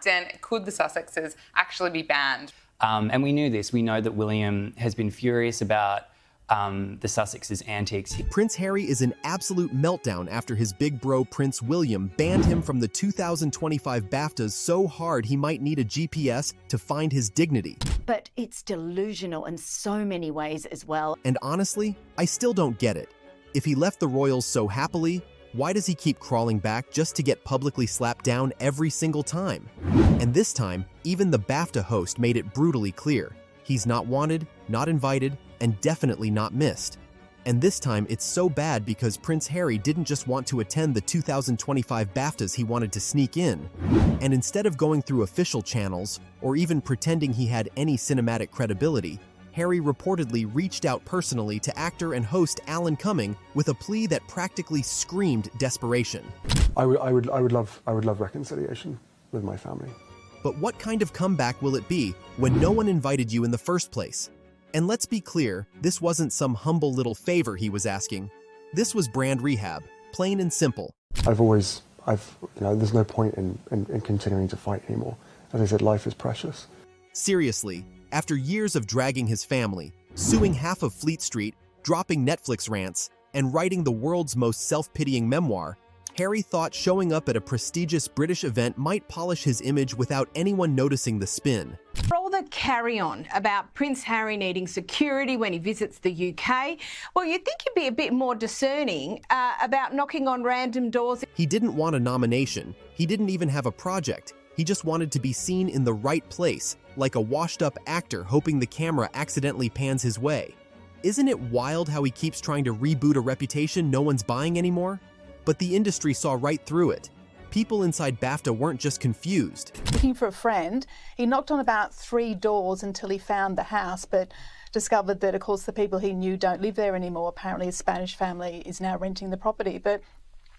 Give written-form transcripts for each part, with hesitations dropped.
act, and could the Sussexes actually be banned? And we knew this. We know that William has been furious about the Sussexes' antics. Prince Harry is an absolute meltdown after his big bro Prince William banned him from the 2025 BAFTA'S so hard he might need a GPS to find his dignity. But it's delusional in so many ways as well. And honestly, I still don't get it. If he left the royals so happily, why does he keep crawling back just to get publicly slapped down every single time? And this time, even the BAFTA host made it brutally clear. He's not wanted, not invited, and definitely not missed. And this time it's so bad because Prince Harry didn't just want to attend the 2025 BAFTA'S, he wanted to sneak in. And instead of going through official channels, or even pretending he had any cinematic credibility, Harry reportedly reached out personally to actor and host Alan Cumming with a plea that practically screamed desperation. I would love reconciliation with my family. But what kind of comeback will it be when no one invited you in the first place? And let's be clear, this wasn't some humble little favor he was asking. This was brand rehab, plain and simple. There's no point in continuing to fight anymore. As I said, life is precious. Seriously, after years of dragging his family, suing half of Fleet Street, dropping Netflix rants, and writing the world's most self-pitying memoir, Harry thought showing up at a prestigious British event might polish his image without anyone noticing the spin. For all the carry-on about Prince Harry needing security when he visits the UK, well, you'd think he'd be a bit more discerning about knocking on random doors. He didn't want a nomination. He didn't even have a project. He just wanted to be seen in the right place, like a washed-up actor hoping the camera accidentally pans his way. Isn't it wild how he keeps trying to reboot a reputation no one's buying anymore? But the industry saw right through it. People inside BAFTA weren't just confused. Looking for a friend, he knocked on about 3 doors until he found the house, but discovered that, of course, the people he knew don't live there anymore. Apparently, his Spanish family is now renting the property. But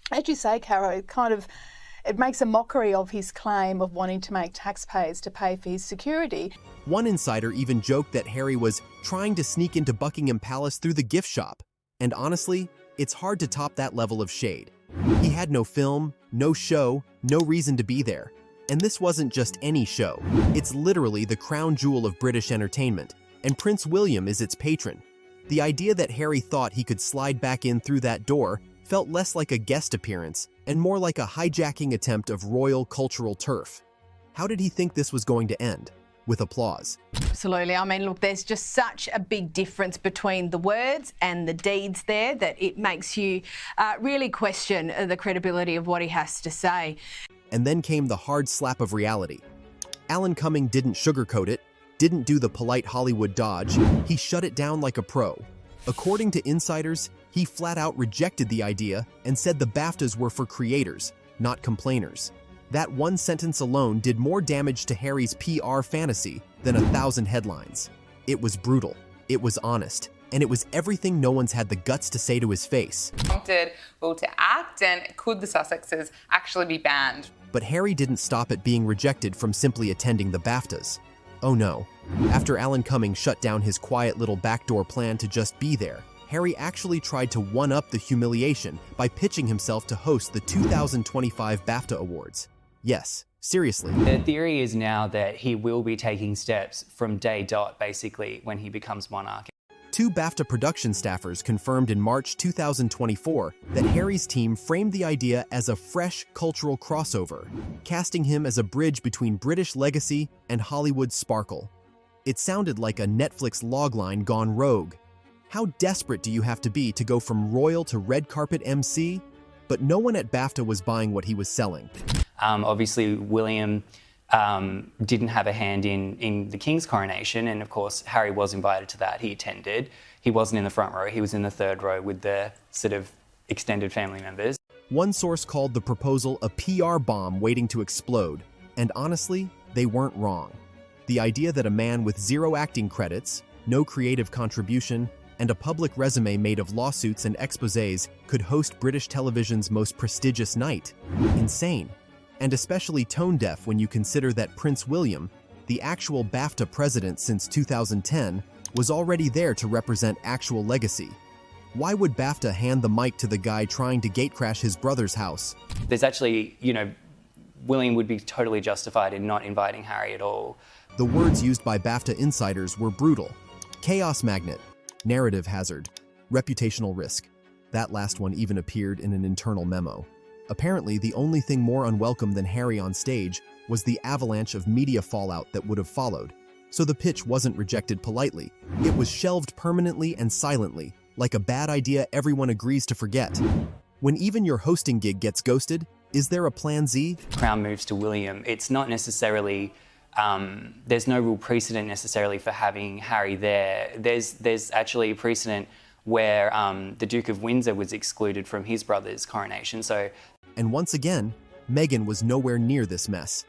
as you say, Caro, it makes a mockery of his claim of wanting to make taxpayers to pay for his security. One insider even joked that Harry was trying to sneak into Buckingham Palace through the gift shop. And honestly, it's hard to top that level of shade. He had no film, no show, no reason to be there. And this wasn't just any show. It's literally the crown jewel of British entertainment, and Prince William is its patron. The idea that Harry thought he could slide back in through that door felt less like a guest appearance and more like a hijacking attempt of royal cultural turf. How did he think this was going to end? With applause. Absolutely. I mean, look, there's just such a big difference between the words and the deeds there that it makes you really question the credibility of what he has to say. And then came the hard slap of reality. Alan Cumming didn't sugarcoat it, didn't do the polite Hollywood dodge, he shut it down like a pro. According to insiders, he flat out rejected the idea and said the BAFTA'S were for creators, not complainers. That one sentence alone did more damage to Harry's PR fantasy than 1,000 headlines. It was brutal, it was honest, and it was everything no one's had the guts to say to his face. Prompted Will to act, and could the Sussexes actually be banned? But Harry didn't stop at being rejected from simply attending the BAFTA'S. Oh no. After Alan Cumming shut down his quiet little backdoor plan to just be there, Harry actually tried to one-up the humiliation by pitching himself to host the 2025 BAFTA Awards. Yes, seriously. The theory is now that he will be taking steps from day dot, basically, when he becomes monarch. 2 BAFTA production staffers confirmed in March 2024 that Harry's team framed the idea as a fresh cultural crossover, casting him as a bridge between British legacy and Hollywood sparkle. It sounded like a Netflix logline gone rogue. How desperate do you have to be to go from royal to red carpet MC? But no one at BAFTA was buying what he was selling. Obviously, William didn't have a hand in the King's coronation, and of course, Harry was invited to that. He attended. He wasn't in the front row. He was in the 3rd row with the sort of extended family members. One source called the proposal a PR bomb waiting to explode, and honestly, they weren't wrong. The idea that a man with 0 acting credits, no creative contribution, and a public resume made of lawsuits and exposés could host British television's most prestigious night. Insane. And especially tone-deaf when you consider that Prince William, the actual BAFTA president since 2010, was already there to represent actual legacy. Why would BAFTA hand the mic to the guy trying to gatecrash his brother's house? There's actually, William would be totally justified in not inviting Harry at all. The words used by BAFTA insiders were brutal. Chaos magnet, narrative hazard, reputational risk. That last one even appeared in an internal memo. Apparently, the only thing more unwelcome than Harry on stage was the avalanche of media fallout that would have followed. So the pitch wasn't rejected politely. It was shelved permanently and silently, like a bad idea everyone agrees to forget. When even your hosting gig gets ghosted, is there a plan Z? Crown moves to William. It's not necessarily, there's no real precedent necessarily for having Harry there. There's actually a precedent where the Duke of Windsor was excluded from his brother's coronation. And once again, Meghan was nowhere near this mess.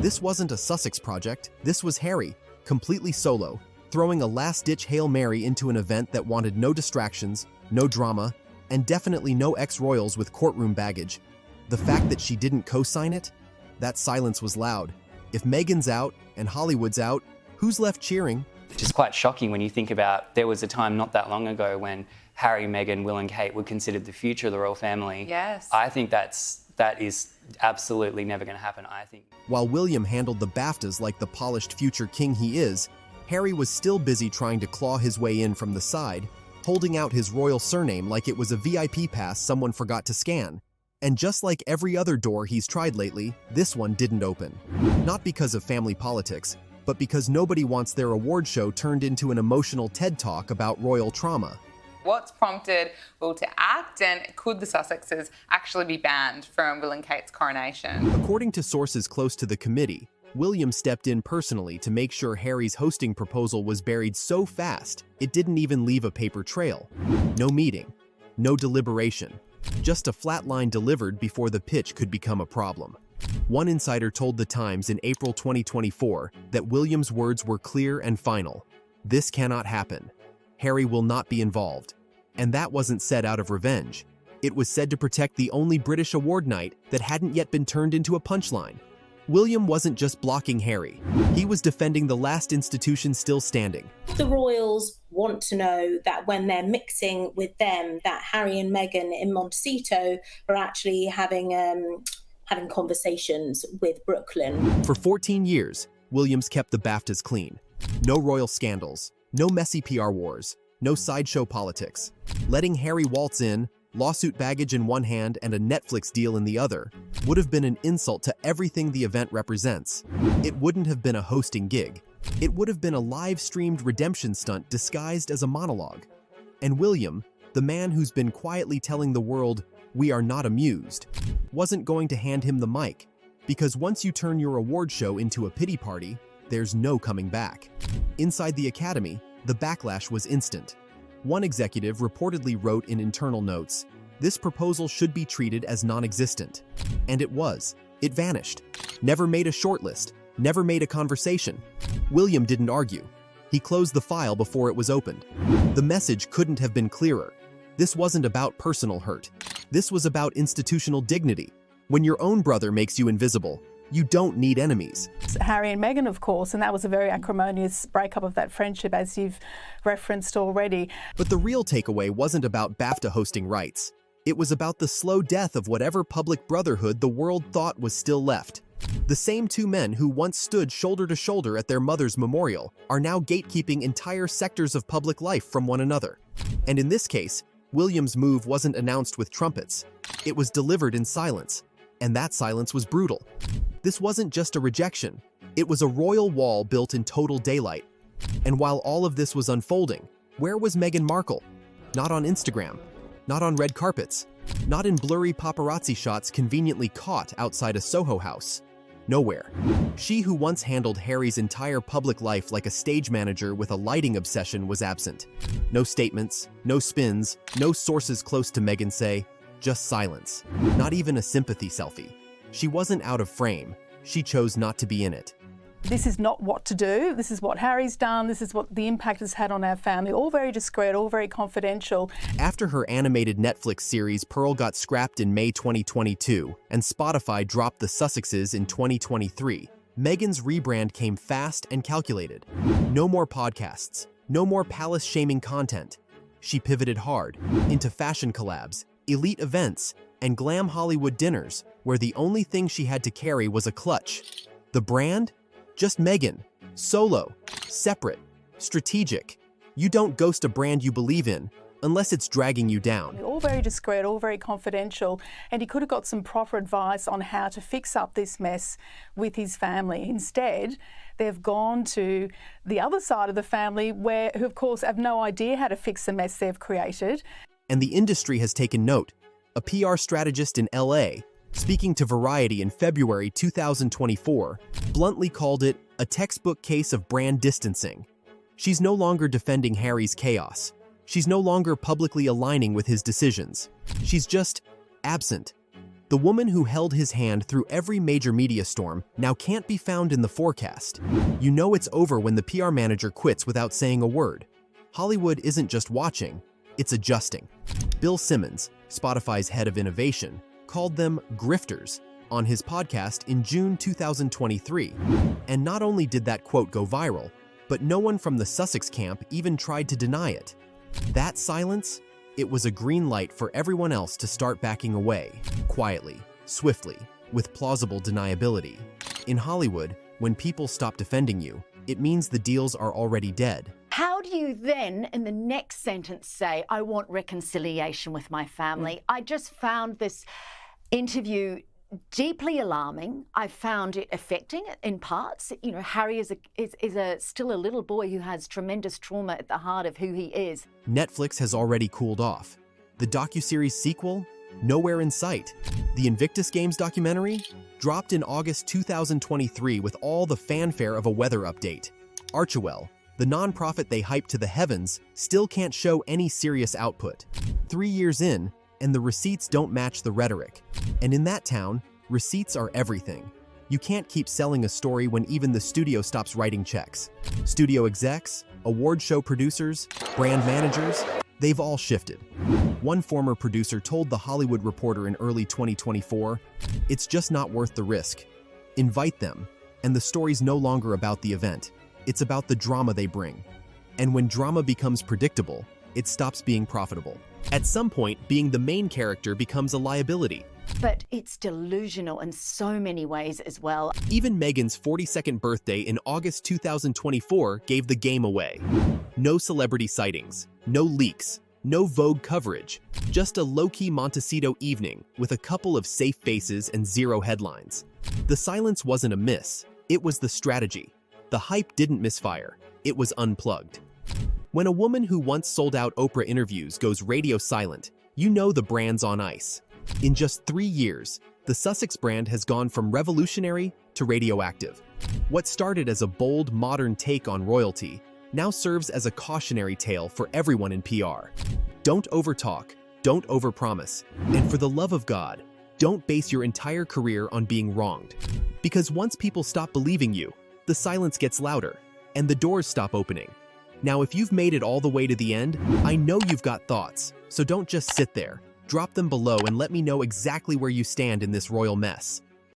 This wasn't a Sussex project, this was Harry, completely solo, throwing a last-ditch Hail Mary into an event that wanted no distractions, no drama, and definitely no ex-royals with courtroom baggage. The fact that she didn't co-sign it? That silence was loud. If Meghan's out and Hollywood's out, who's left cheering? Which is quite shocking when you think about there was a time not that long ago when Harry, Meghan, Will and Kate were considered the future of the royal family. Yes. I think that is absolutely never going to happen, I think. While William handled the BAFTA'S like the polished future king he is, Harry was still busy trying to claw his way in from the side, holding out his royal surname like it was a VIP pass someone forgot to scan. And just like every other door he's tried lately, this one didn't open. Not because of family politics, but because nobody wants their award show turned into an emotional TED Talk about royal trauma. What's prompted Will to act, and could the Sussexes actually be banned from Will and Kate's coronation? According to sources close to the committee, William stepped in personally to make sure Harry's hosting proposal was buried so fast it didn't even leave a paper trail. No meeting, no deliberation, just a flat line delivered before the pitch could become a problem. One insider told The Times in April 2024 that William's words were clear and final. This cannot happen. Harry will not be involved. And that wasn't said out of revenge. It was said to protect the only British award night that hadn't yet been turned into a punchline. William wasn't just blocking Harry. He was defending the last institution still standing. The royals want to know that when they're mixing with them, that Harry and Meghan in Montecito are actually having conversations with Brooklyn. For 14 years, Williams kept the BAFTA'S clean. No royal scandals, no messy PR wars, no sideshow politics. Letting Harry waltz in, lawsuit baggage in one hand and a Netflix deal in the other, would have been an insult to everything the event represents. It wouldn't have been a hosting gig. It would have been a live-streamed redemption stunt disguised as a monologue. And William, the man who's been quietly telling the world, "We are not amused," wasn't going to hand him the mic, because once you turn your award show into a pity party, there's no coming back. Inside the Academy, the backlash was instant. One executive reportedly wrote in internal notes, "This proposal should be treated as non-existent." And it was. It vanished. Never made a shortlist. Never made a conversation. William didn't argue. He closed the file before it was opened. The message couldn't have been clearer. This wasn't about personal hurt. This was about institutional dignity. When your own brother makes you invisible, you don't need enemies. Harry and Meghan, of course, and that was a very acrimonious breakup of that friendship, as you've referenced already. But the real takeaway wasn't about BAFTA hosting rights. It was about the slow death of whatever public brotherhood the world thought was still left. The same two men who once stood shoulder to shoulder at their mother's memorial are now gatekeeping entire sectors of public life from one another. And in this case, William's move wasn't announced with trumpets. It was delivered in silence. And that silence was brutal. This wasn't just a rejection. It was a royal wall built in total daylight. And while all of this was unfolding, where was Meghan Markle? Not on Instagram. Not on red carpets. Not in blurry paparazzi shots conveniently caught outside a Soho house. Nowhere. She who once handled Harry's entire public life like a stage manager with a lighting obsession was absent. No statements, no spins, no sources close to Meghan say, just silence. Not even a sympathy selfie. She wasn't out of frame. She chose not to be in it. This is not what to do. This is what Harry's done. This is what the impact has had on our family. All very discreet, all very confidential. After her animated Netflix series Pearl got scrapped in May 2022 and Spotify dropped the Sussexes in 2023, Meghan's rebrand came fast and calculated. No more podcasts. No more palace-shaming content. She pivoted hard into fashion collabs, elite events, and glam Hollywood dinners where the only thing she had to carry was a clutch. The brand? Just Meghan. Solo. Separate. Strategic. You don't ghost a brand you believe in unless it's dragging you down. All very discreet, all very confidential, and he could have got some proper advice on how to fix up this mess with his family. Instead, they've gone to the other side of the family who of course have no idea how to fix the mess they've created. And the industry has taken note. A PR strategist in LA, speaking to Variety in February 2024, bluntly called it a textbook case of brand distancing. She's no longer defending Harry's chaos. She's no longer publicly aligning with his decisions. She's just absent. The woman who held his hand through every major media storm now can't be found in the forecast. You know it's over when the PR manager quits without saying a word. Hollywood isn't just watching, it's adjusting. Bill Simmons, Spotify's head of innovation, called them grifters on his podcast in June 2023. And not only did that quote go viral, but no one from the Sussex camp even tried to deny it. That silence, it was a green light for everyone else to start backing away, quietly, swiftly, with plausible deniability. In Hollywood, when people stop defending you, it means the deals are already dead. How do you then, in the next sentence, say, I want reconciliation with my family? I just found this interview deeply alarming. I found it affecting in parts. You know, Harry is still a little boy who has tremendous trauma at the heart of who he is. Netflix has already cooled off. The docuseries sequel? Nowhere in sight. The Invictus Games documentary? Dropped in August 2023 with all the fanfare of a weather update. Archewell, the nonprofit they hyped to the heavens, still can't show any serious output. 3 years in, and the receipts don't match the rhetoric. And in that town, receipts are everything. You can't keep selling a story when even the studio stops writing checks. Studio execs, award show producers, brand managers, they've all shifted. One former producer told The Hollywood Reporter in early 2024, "It's just not worth the risk. Invite them, and the story's no longer about the event. It's about the drama they bring. And when drama becomes predictable, it stops being profitable. At some point, being the main character becomes a liability." But it's delusional in so many ways as well. Even Meghan's 42nd birthday in August 2024 gave the game away. No celebrity sightings, no leaks, no Vogue coverage, just a low-key Montecito evening with a couple of safe faces and zero headlines. The silence wasn't a miss, it was the strategy. The hype didn't misfire, it was unplugged. When a woman who once sold out Oprah interviews goes radio silent, you know the brand's on ice. In just 3 years, the Sussex brand has gone from revolutionary to radioactive. What started as a bold, modern take on royalty now serves as a cautionary tale for everyone in PR. Don't overtalk, don't overpromise, and for the love of God, don't base your entire career on being wronged. Because once people stop believing you, the silence gets louder, and the doors stop opening. Now, if you've made it all the way to the end, I know you've got thoughts, so don't just sit there. Drop them below and let me know exactly where you stand in this royal mess.